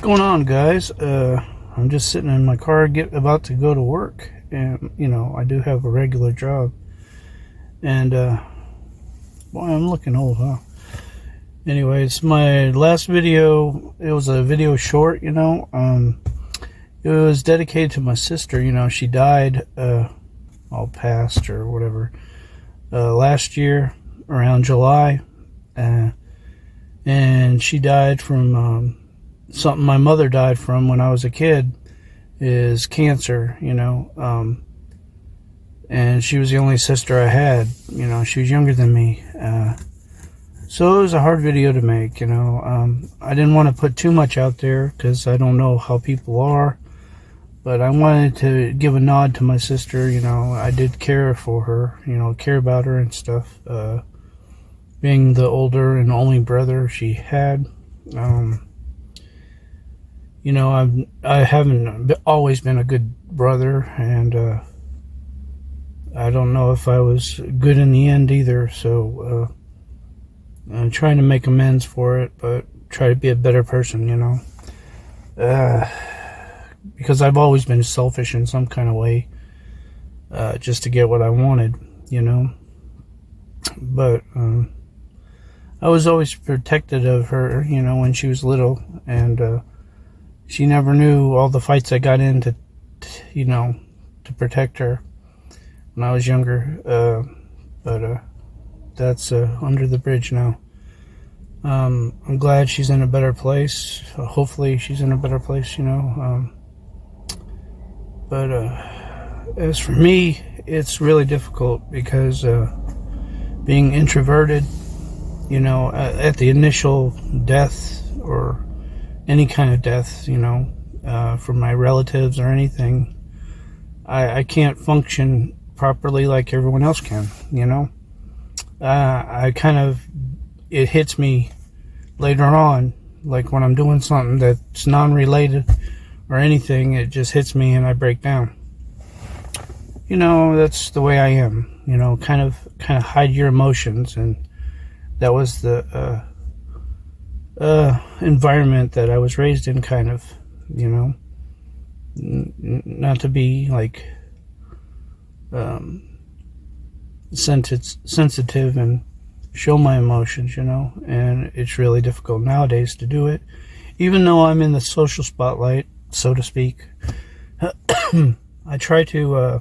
going on, guys? I'm just sitting in my car, about to go to work, and I do have a regular job. And boy, I'm looking old, huh? Anyways, my last video, it was a video short. It was dedicated to my sister. She died, all passed or whatever, last year around July, and she died from something my mother died from when I was a kid, is cancer. And she was the only sister I had. She was younger than me, so it was a hard video to make. I didn't want to put too much out there because I don't know how people are, but I wanted to give a nod to my sister. I did care for her, care about her and stuff, being the older and only brother she had. I haven't always been a good brother, and I don't know if I was good in the end either, so I'm trying to make amends for it, but try to be a better person, because I've always been selfish in some kind of way, just to get what I wanted, but I was always protected of her, when she was little, and she never knew all the fights I got in to protect her when I was younger, but that's under the bridge now. I'm glad she's in a better place. Hopefully she's in a better place, but as for me, it's really difficult because being introverted, at the initial death or any kind of death, from my relatives or anything, I can't function properly like everyone else can, it hits me later on, like when I'm doing something that's non-related or anything, it just hits me and I break down. That's the way I am, kind of hide your emotions, and that was the environment that I was raised in, kind of, not to be like sensitive and show my emotions, and it's really difficult nowadays to do it, even though I'm in the social spotlight, so to speak. I try to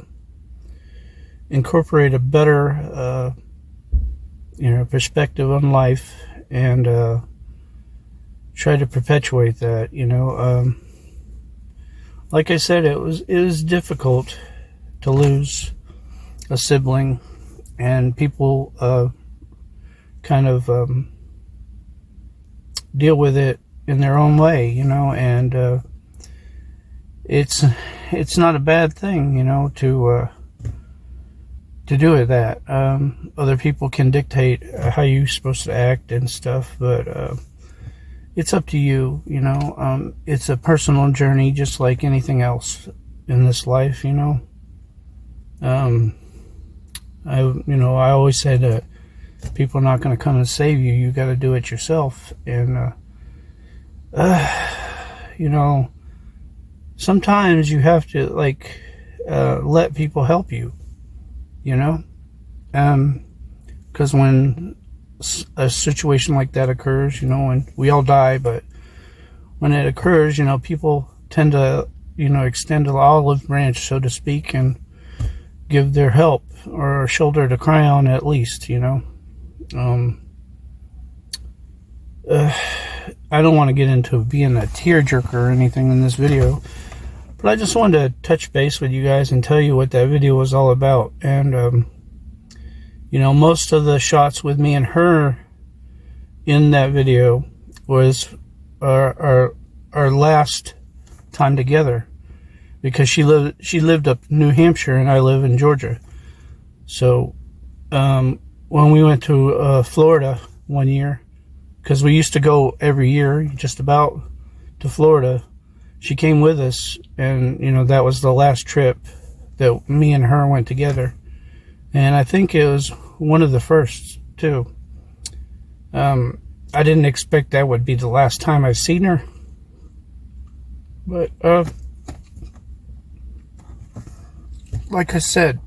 incorporate a better perspective on life, and try to perpetuate that. Like I said, it was difficult to lose a sibling, and people kind of deal with it in their own way, and it's not a bad thing, to do it that. Other people can dictate how you're supposed to act and stuff, but it's up to you, it's a personal journey just like anything else in this life, I always say that people are not going to come and save you. You got to do it yourself. And sometimes you have to let people help you, because when a situation like that occurs, and we all die, but when it occurs, people tend to extend an olive branch, so to speak, and give their help or a shoulder to cry on, at least. I don't want to get into being a tearjerker or anything in this video, but I just wanted to touch base with you guys and tell you what that video was all about. And most of the shots with me and her in that video was our last time together, because she lived up in New Hampshire and I live in Georgia. So when we went to Florida one year, because we used to go every year just about to Florida, she came with us, and that was the last trip that me and her went together, and I think it was one of the first too. I didn't expect that would be the last time I've seen her, But, like I said,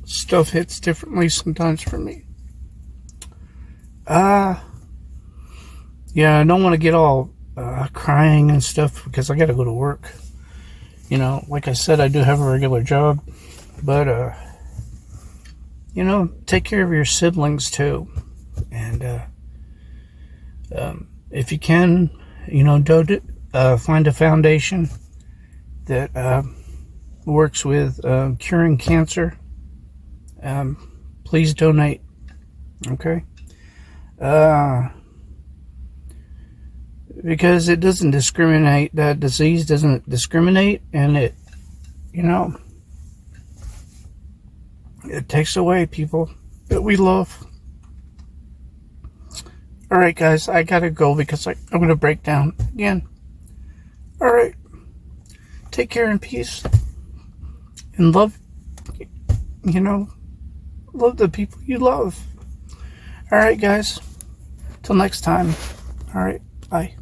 stuff hits differently sometimes for me. Yeah, I don't want to get all crying and stuff because I got to go to work. You know, like I said, I do have a regular job, but, you know, take care of your siblings too. And if you can, you know, find a foundation that works with curing cancer. Please donate. Okay? Because it doesn't discriminate. That disease doesn't discriminate, and it, you know, it takes away people that we love. Alright, guys, I gotta go because I'm gonna break down again. Alright. Take care and peace. And love, you know, love the people you love. Alright, guys. Till next time. Alright, bye.